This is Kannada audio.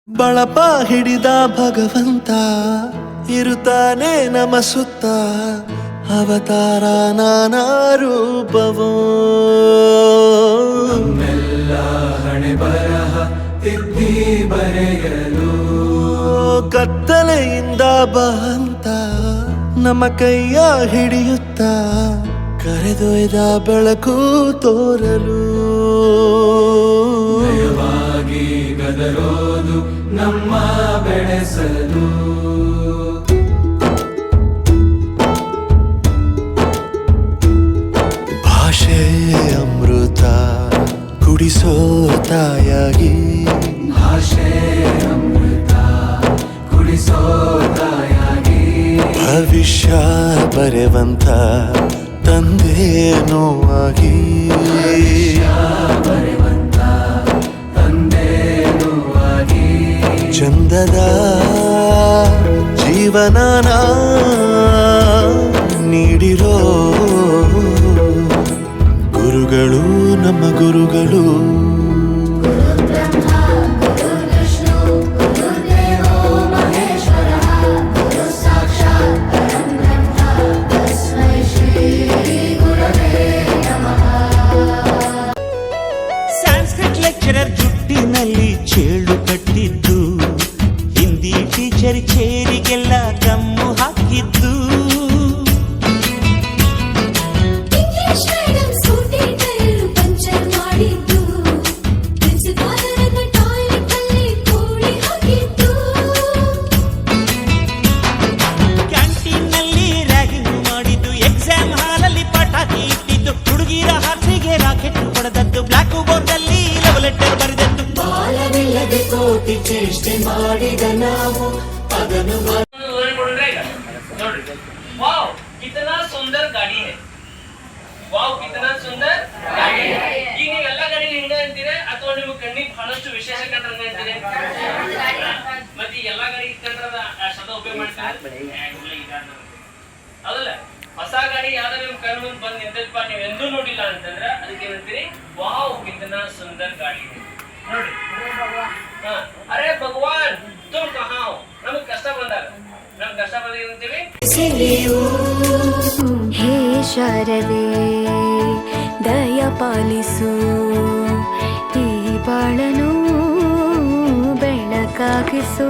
ಬಳಪ ಹಿಡಿದ ಭಗವಂತ ಇರುತ್ತಾನೆ ನಮ ಸುತ್ತ ಅವತಾರ ನಾನಾ ರೂಪವೋ ನಮ್ಮೆಲ್ಲ ಹಣೆ ಬರಹ ತಿದ್ದಿ ಬರೆಯಲು ಕತ್ತಲೆಯಿಂದ ಬಂತ ನಮ್ಮ ಕೈಯ ಹಿಡಿಯುತ್ತ ಕರೆದೊಯ್ದ ಬೆಳಕು ತೋರಲು ಭಯವಾಗಿ ಗದರೋದು ನಮ್ಮ ಬೆಳೆಸಲು ಭಾಷೆ ಅಮೃತ ಕುಡಿಸೋ ತಾಯಾಗಿ ಭಾಷೆ ಅಮೃತ ಕುಡಿಸೋ ತಾಯಾಗಿ ಭವಿಷ್ಯ ಬರೆವಂತ ತಂದೇನೋ ಆಗಿ ಬರೆವಂತ ತಂದೇನೂ ಆಗಿ ಚಂದದ ಜೀವನನ ನೀಡಿರೋ ಗುರುಗಳು ನಮ್ಮ ಗುರುಗಳು ಸಂಸ್ಕೃತ್ ಲೆಕ್ಚರರ್ ಜುಟ್ಟಿನಲ್ಲಿ ಚೇಳು ಕಟ್ಟಿದ್ದು, ಹಿಂದಿ ಟೀಚರ್ ಚೇರಿಗೆಲ್ಲ ಗಮ್ಮು ಹಾಕಿದ್ದು, English madam scooty tyre puncture ಮಾಡಿದ್ದು, ಪ್ರಿನ್ಸಿಪಾಲರನ್ನ ಟಾಯ್ಲೆಟ್ ಅಲ್ಲಿ ಕೋಳಿ ಹಾಕಿದ್ದು, ಕ್ಯಾಂಟೀನ್ನಲ್ಲಿ ರ್ಯಾಗಿಂಗ್ ಮಾಡಿದ್ದು, ಎಕ್ಸಾಮ್ ಹಾಲಲ್ಲಿ ಪಟಾಕಿ ಇಟ್ಟಿದ್ದು, ಹುಡುಗಿರ ಹಾಸಿಗೆ ರಾಕೆಟ್ ಹೊಡೆದದ್ದು, ಬ್ಲಾಕ್ ಬೋರ್ಡ್ ಅಲ್ಲಿ ಲವ್ ಲೆಟರ್ ಬರೆದದ್ದು, ಬಾಲವಿಲ್ಲದೆ ಕೋಟಿ ಚೇಷ್ಟೆ ಮಾಡಿದ ನಾವು ಅದನ್ನು वाव कितना सुंदर गाड़ी है वाव कितना सुंदर गाड़ी है ಈಗ ನೀವೆಲ್ಲ ಗಾಡಿ ಹಿಂಗ ಅಂತೀರಾ ಅಥವಾ ನಿಮ್ಮ ಕಣ್ಣಿಗೆ ಬಹಳಷ್ಟು ವಿಶೇಷ ಕಂಡ್ರಂಗ ಅಂತೀರಾ ಮತ್ತೆ ಈ ಎಲ್ಲಾ ಗಾಡಿ ಕಂಡ್ರದ ಶಬ್ದ ಉಪಯೋಗ ಮಾಡ್ತಾರೆ ಹೌದಲ್ಲ ಹೊಸ ಗಾಡಿ ಯಾವ್ದಾರ ನಿಮ್ ಕಣ್ಣು ಮುಂದೆ ಬಂದು ನಿಂತಪ್ಪ ನೀವು ಎಂದೂ ನೋಡಿಲ್ಲ ಅಂತಂದ್ರೆ ಅದಕ್ಕೆ ಏನಂತೀರಿ ವಾವ್ ಕಿतना सुंदर गाड़ी है ನೋಡಿ ಅರೆ ಭಗವಾನ್ ತುಮ್ ಕಹಾ ಹೋ ನಮಗೆ ಕಷ್ಟ ಬಂದಾಗ ನಮ್ಗೆ ಕಷ್ಟ ಬಂದಾಗ ಏನಂತೀವಿ ಹೇ ಶಾರದೆ ದಯ ಪಾಲಿಸು ಈ ಬಾಳನು ಬೆಳಕಾಗಿಸು